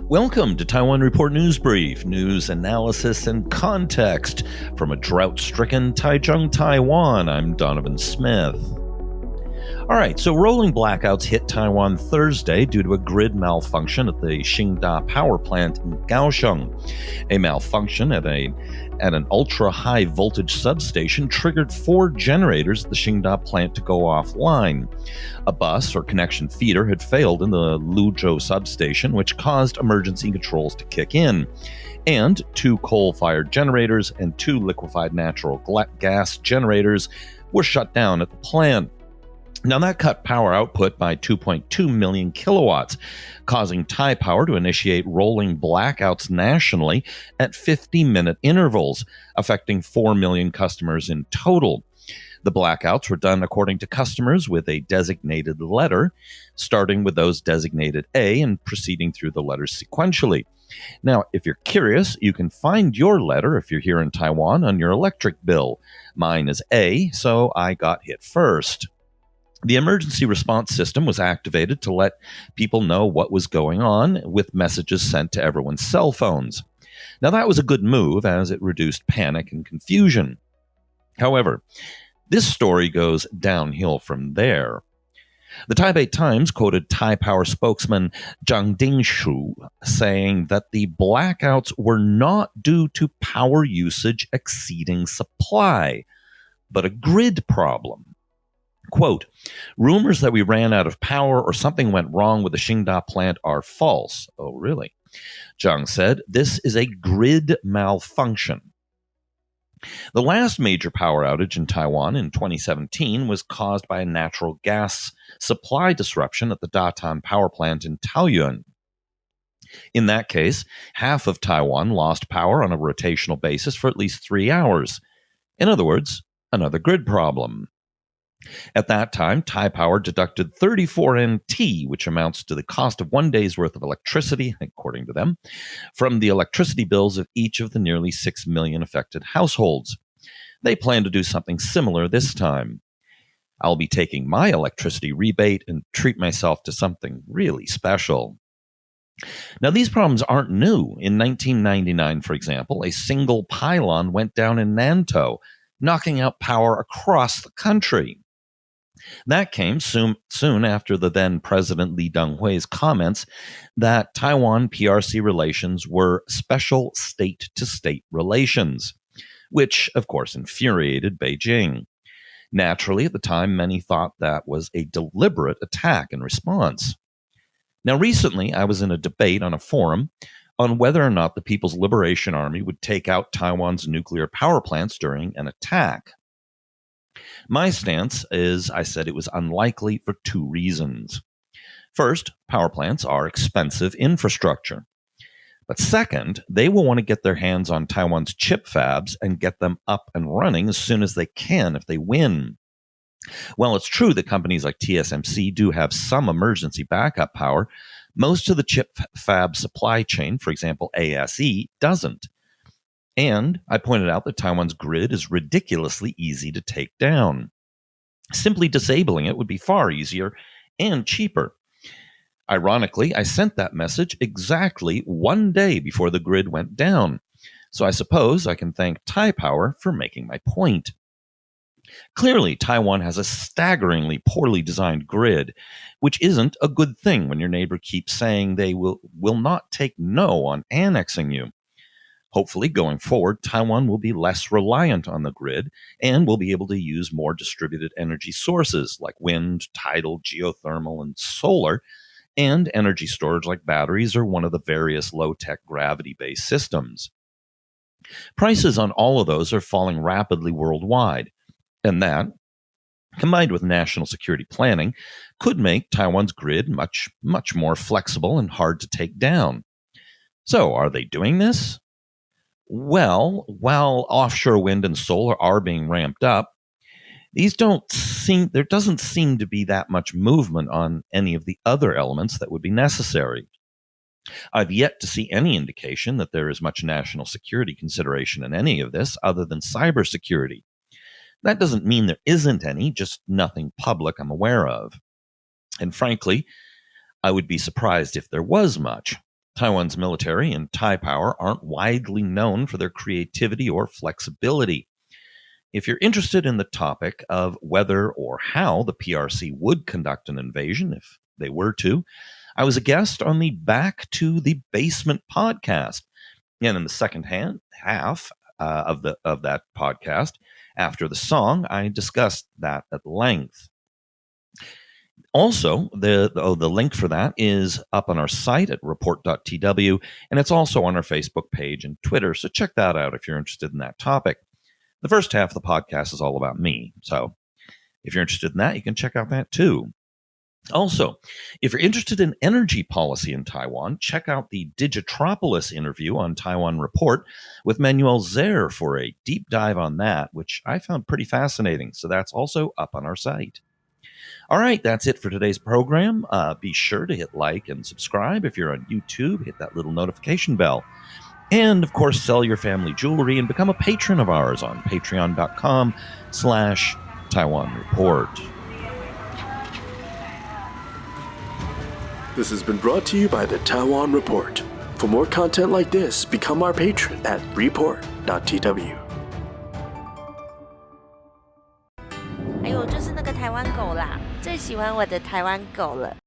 Welcome to Taiwan Report News Brief, news analysis and context from a drought-stricken Taichung, Taiwan. I'm Donovan Smith. All right, so rolling blackouts hit Taiwan Thursday due to a grid malfunction at the Xingda power plant in Kaohsiung. A malfunction at an ultra-high voltage substation triggered 4 generators at the Xingda plant to go offline. A bus or connection feeder had failed in the Luzhou substation, which caused emergency controls to kick in. And 2 coal-fired generators and 2 liquefied natural gas generators were shut down at the plant. Now, that cut power output by 2.2 million kilowatts, causing Taipower to initiate rolling blackouts nationally at 50-minute intervals, affecting 4 million customers in total. The blackouts were done according to customers with a designated letter, starting with those designated A and proceeding through the letters sequentially. Now, if you're curious, you can find your letter, if you're here in Taiwan, on your electric bill. Mine is A, so I got hit first. The emergency response system was activated to let people know what was going on, with messages sent to everyone's cell phones. Now, that was a good move, as it reduced panic and confusion. However, this story goes downhill from there. The Taipei Times quoted Taipower spokesman Zhang Dingshu saying that the blackouts were not due to power usage exceeding supply, but a grid problem. Quote, rumors that we ran out of power or something went wrong with the Xingda plant are false. Oh, really? Zhang said, this is a grid malfunction. The last major power outage in Taiwan in 2017 was caused by a natural gas supply disruption at the Datan power plant in Taoyuan. In that case, half of Taiwan lost power on a rotational basis for at least 3 hours. In other words, another grid problem. At that time, Taipower deducted 34 NT, which amounts to the cost of 1 day's worth of electricity, according to them, from the electricity bills of each of the nearly 6 million affected households. They plan to do something similar this time. I'll be taking my electricity rebate and treat myself to something really special. Now, these problems aren't new. In 1999, for example, a single pylon went down in Nantou, knocking out power across the country. That came soon after the then President Lee Teng-hui's comments that Taiwan PRC relations were special state-to-state relations, which, of course, infuriated Beijing. Naturally, at the time, many thought that was a deliberate attack in response. Now, recently, I was in a debate on a forum on whether or not the People's Liberation Army would take out Taiwan's nuclear power plants during an attack. My stance is, I said it was unlikely for 2 reasons. First, power plants are expensive infrastructure. But second, they will want to get their hands on Taiwan's chip fabs and get them up and running as soon as they can if they win. While it's true that companies like TSMC do have some emergency backup power, most of the chip fab supply chain, for example ASE, doesn't. And I pointed out that Taiwan's grid is ridiculously easy to take down. Simply disabling it would be far easier and cheaper. Ironically, I sent that message exactly 1 day before the grid went down. So I suppose I can thank Taipower for making my point. Clearly, Taiwan has a staggeringly poorly designed grid, which isn't a good thing when your neighbor keeps saying they will not take no on annexing you. Hopefully, going forward, Taiwan will be less reliant on the grid and will be able to use more distributed energy sources like wind, tidal, geothermal, and solar, and energy storage like batteries or one of the various low-tech gravity-based systems. Prices on all of those are falling rapidly worldwide, and that, combined with national security planning, could make Taiwan's grid much, much more flexible and hard to take down. So, are they doing this? Well, while offshore wind and solar are being ramped up, there doesn't seem to be that much movement on any of the other elements that would be necessary. I've yet to see any indication that there is much national security consideration in any of this other than cybersecurity. That doesn't mean there isn't any, just nothing public I'm aware of. And frankly, I would be surprised if there was much. Taiwan's military and Taipower aren't widely known for their creativity or flexibility. If you're interested in the topic of whether or how the PRC would conduct an invasion, if they were to, I was a guest on the Back to the Basement podcast. And in the second half of that podcast, after the song, I discussed that at length. Also, the link for that is up on our site at report.tw, and it's also on our Facebook page and Twitter, so check that out if you're interested in that topic. The first half of the podcast is all about me, so if you're interested in that, you can check out that too. Also, if you're interested in energy policy in Taiwan, check out the Digitropolis interview on Taiwan Report with Manuel Zer for a deep dive on that, which I found pretty fascinating, so that's also up on our site. All right, that's it for today's program. Be sure to hit like and subscribe if you're on YouTube. Hit that little notification bell. And, of course, sell your family jewelry and become a patron of ours on patreon.com/Taiwan Report. This has been brought to you by the Taiwan Report. For more content like this, become our patron at report.tw. 还有就是那个台湾狗啦，最喜欢我的台湾狗了。